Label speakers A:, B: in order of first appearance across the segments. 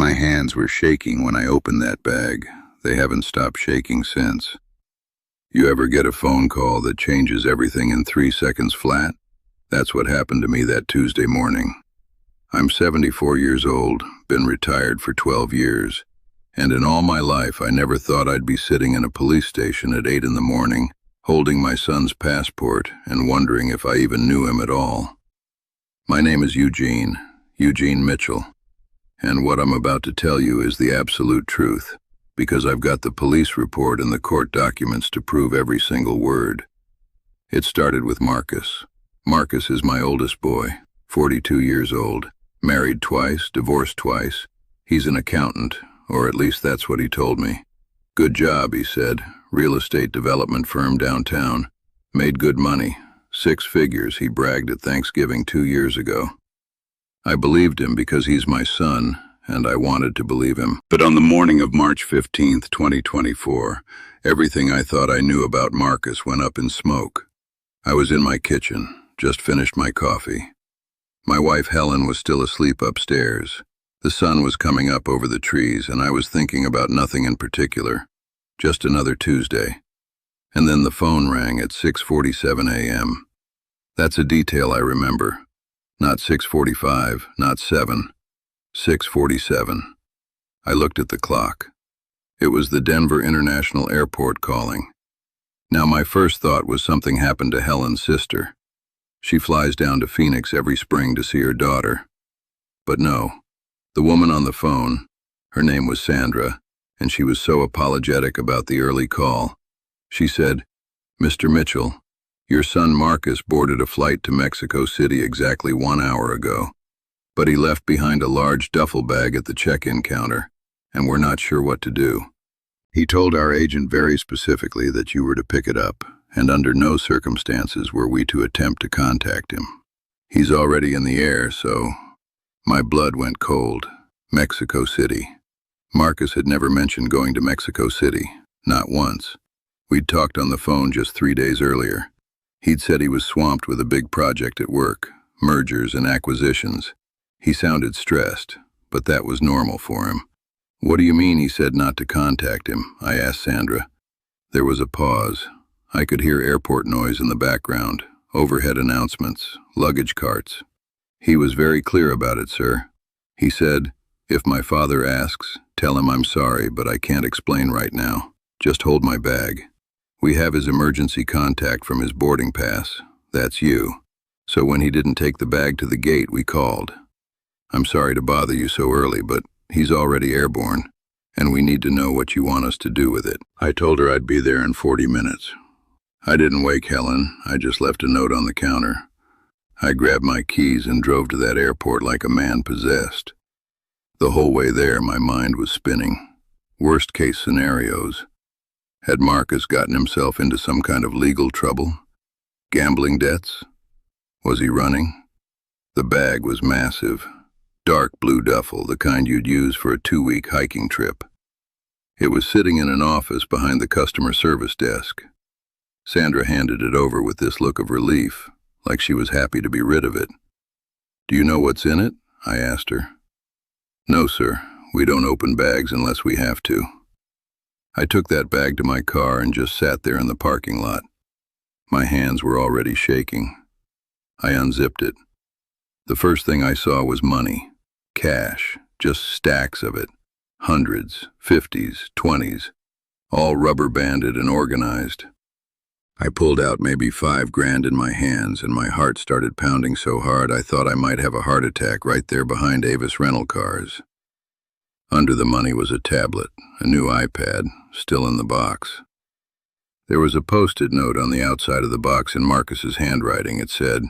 A: My hands were shaking when I opened that bag. They haven't stopped shaking since. You ever get a phone call that changes everything in 3 seconds flat? That's what happened to me that Tuesday morning. I'm 74 years old, been retired for 12 years, and in all my life I never thought I'd be sitting in a police station at 8 in the morning, holding my son's passport and wondering if I even knew him at all. My name is Eugene Mitchell, and what I'm about to tell you is the absolute truth, because I've got the police report and the court documents to prove every single word. It started with Marcus. Marcus is my oldest boy, 42 years old, married twice, divorced twice. He's an accountant, or at least that's what he told me. Good job, he said. Real estate development firm downtown. Made good money. 6 figures, he bragged at Thanksgiving 2 years ago. I believed him because he's my son, and I wanted to believe him. But on the morning of March 15th, 2024, everything I thought I knew about Marcus went up in smoke. I was in my kitchen, just finished my coffee. My wife Helen was still asleep upstairs. The sun was coming up over the trees, and I was thinking about nothing in particular. Just another Tuesday. And then the phone rang at 6:47 a.m. That's a detail I remember. Not 6:45, not 7. 6:47. I looked at the clock. It was the Denver International Airport calling. Now my first thought was something happened to Helen's sister. She flies down to Phoenix every spring to see her daughter. But no, the woman on the phone, her name was Sandra, and she was so apologetic about the early call. She said, "Mr. Mitchell, your son Marcus boarded a flight to Mexico City exactly 1 hour ago, but he left behind a large duffel bag at the check-in counter, and we're not sure what to do. He told our agent very specifically that you were to pick it up, and under no circumstances were we to attempt to contact him. He's already in the air, so..." My blood went cold. Mexico City. Marcus had never mentioned going to Mexico City, not once. We'd talked on the phone just 3 days earlier. He'd said he was swamped with a big project at work, mergers and acquisitions. He sounded stressed, but that was normal for him. "What do you mean he said not to contact him?" I asked Sandra. There was a pause. I could hear airport noise in the background, overhead announcements, luggage carts. "He was very clear about it, sir. He said, if my father asks, tell him I'm sorry, but I can't explain right now. Just hold my bag. We have his emergency contact from his boarding pass. That's you. So when he didn't take the bag to the gate, we called. I'm sorry to bother you so early, but he's already airborne, and we need to know what you want us to do with it." I told her I'd be there in 40 minutes. I didn't wake Helen. I just left a note on the counter. I grabbed my keys and drove to that airport like a man possessed. The whole way there, my mind was spinning. Worst-case scenarios. Had Marcus gotten himself into some kind of legal trouble? Gambling debts? Was he running? The bag was massive. Dark blue duffel, the kind you'd use for a 2-week hiking trip. It was sitting in an office behind the customer service desk. Sandra handed it over with this look of relief, like she was happy to be rid of it. "Do you know what's in it?" I asked her. "No, sir. We don't open bags unless we have to." I took that bag to my car and just sat there in the parking lot. My hands were already shaking. I unzipped it. The first thing I saw was money. Cash, just stacks of it. Hundreds, 50s, 20s, all rubber-banded and organized. I pulled out maybe $5,000 in my hands, and my heart started pounding so hard I thought I might have a heart attack right there behind Avis rental cars. Under the money was a tablet, a new iPad, still in the box. There was a post-it note on the outside of the box in Marcus's handwriting. It said,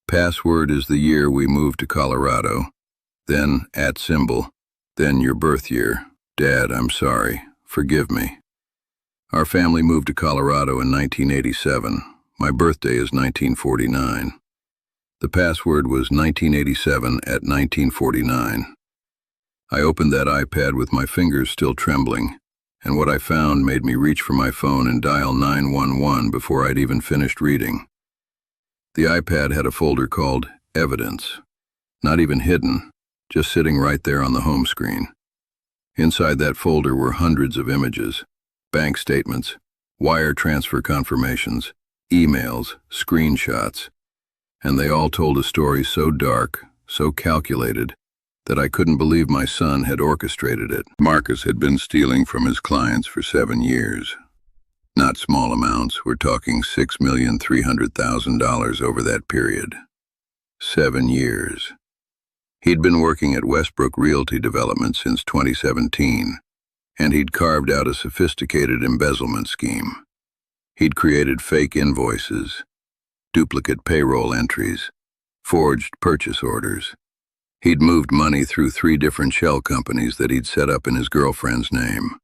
A: "Password is the year we moved to Colorado, then @symbol, then your birth year. Dad, I'm sorry. Forgive me. Our family moved to Colorado in 1987. My birthday is 1949. The password was 1987 @1949. I opened that iPad with my fingers still trembling, and what I found made me reach for my phone and dial 911 before I'd even finished reading. The iPad had a folder called Evidence. Not even hidden, just sitting right there on the home screen. Inside that folder were hundreds of images, bank statements, wire transfer confirmations, emails, screenshots, and they all told a story so dark, so calculated, that I couldn't believe my son had orchestrated it. Marcus had been stealing from his clients for 7 years. Not small amounts, we're talking $6,300,000 over that period. 7 years. He'd been working at Westbrook Realty Development since 2017, and he'd carved out a sophisticated embezzlement scheme. He'd created fake invoices, duplicate payroll entries, forged purchase orders. He'd moved money through 3 different shell companies that he'd set up in his girlfriend's name.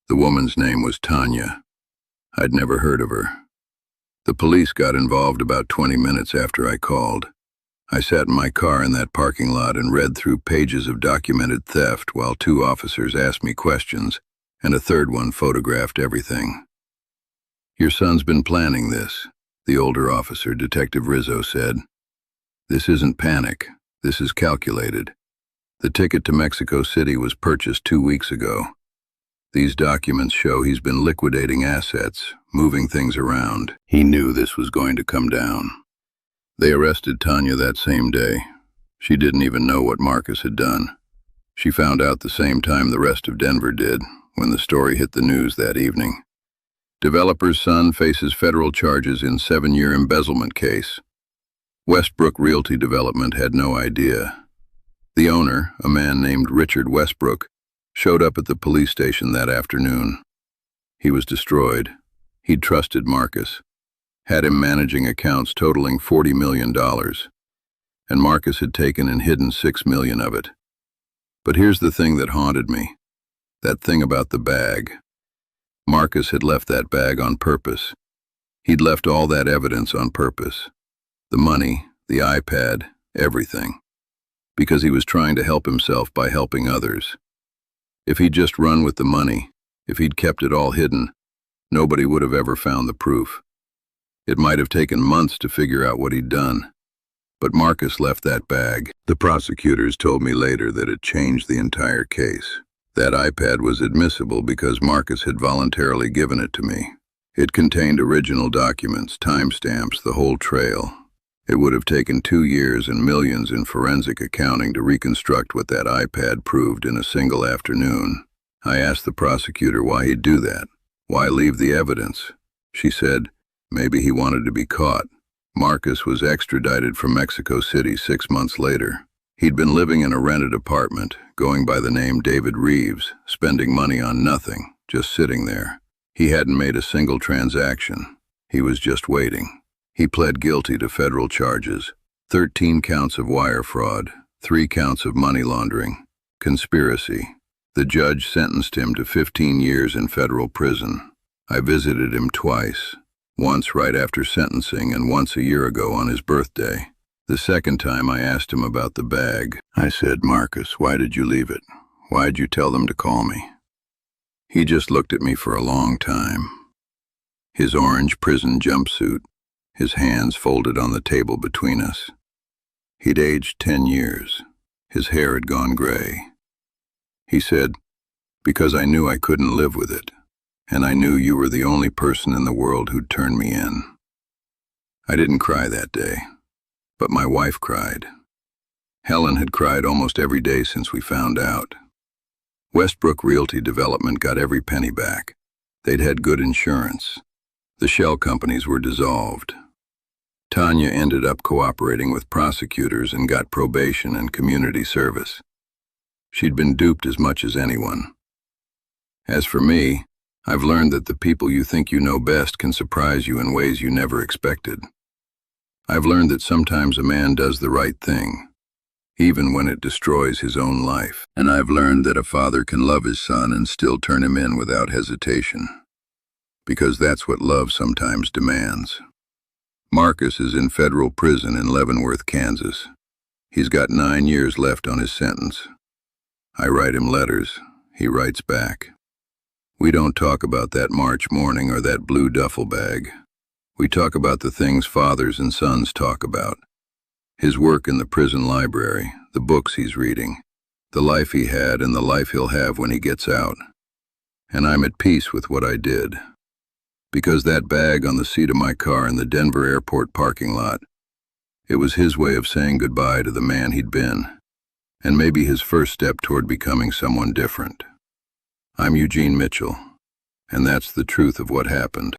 A: The woman's name was Tanya. I'd never heard of her. The police got involved about 20 minutes after I called. I sat in my car in that parking lot and read through pages of documented theft while 2 officers asked me questions, and a third one photographed everything. "Your son's been planning this," the older officer, Detective Rizzo, said. "This isn't panic. This is calculated. The ticket to Mexico City was purchased 2 weeks ago. These documents show he's been liquidating assets, moving things around. He knew this was going to come down." They arrested Tanya that same day. She didn't even know what Marcus had done. She found out the same time the rest of Denver did, when the story hit the news that evening. Developer's son faces federal charges in 7-year embezzlement case. Westbrook Realty Development had no idea. The owner, a man named Richard Westbrook, showed up at the police station that afternoon. He was destroyed. He'd trusted Marcus, had him managing accounts totaling $40 million, and Marcus had taken and hidden $6 million of it. But here's the thing that haunted me. That thing about the bag. Marcus had left that bag on purpose. He'd left all that evidence on purpose. The money, the iPad, everything. Because he was trying to help himself by helping others. If he'd just run with the money, if he'd kept it all hidden, nobody would have ever found the proof. It might have taken months to figure out what he'd done. But Marcus left that bag. The prosecutors told me later that it changed the entire case. That iPad was admissible because Marcus had voluntarily given it to me. It contained original documents, timestamps, the whole trail. It would have taken 2 years and millions in forensic accounting to reconstruct what that iPad proved in a single afternoon. I asked the prosecutor why he'd do that. Why leave the evidence? She said, maybe he wanted to be caught. Marcus was extradited from Mexico City 6 months later. He'd been living in a rented apartment, going by the name David Reeves, spending money on nothing, just sitting there. He hadn't made a single transaction. He was just waiting. He pled guilty to federal charges, 13 counts of wire fraud, 3 counts of money laundering, conspiracy. The judge sentenced him to 15 years in federal prison. I visited him twice, once right after sentencing and once a year ago on his birthday. The second time I asked him about the bag. I said, "Marcus, why did you leave it? Why'd you tell them to call me?" He just looked at me for a long time. His orange prison jumpsuit, his hands folded on the table between us. He'd aged 10 years. His hair had gone gray. He said, "Because I knew I couldn't live with it, and I knew you were the only person in the world who'd turn me in." I didn't cry that day, but my wife cried. Helen had cried almost every day since we found out. Westbrook Realty Development got every penny back. They'd had good insurance. The shell companies were dissolved. Tanya ended up cooperating with prosecutors and got probation and community service. She'd been duped as much as anyone. As for me, I've learned that the people you think you know best can surprise you in ways you never expected. I've learned that sometimes a man does the right thing, even when it destroys his own life. And I've learned that a father can love his son and still turn him in without hesitation. Because that's what love sometimes demands. Marcus is in federal prison in Leavenworth, Kansas. He's got 9 years left on his sentence. I write him letters. He writes back. We don't talk about that March morning or that blue duffel bag. We talk about the things fathers and sons talk about. His work in the prison library, the books he's reading, the life he had and the life he'll have when he gets out. And I'm at peace with what I did. Because that bag on the seat of my car in the Denver airport parking lot, it was his way of saying goodbye to the man he'd been, and maybe his first step toward becoming someone different. I'm Eugene Mitchell, and that's the truth of what happened.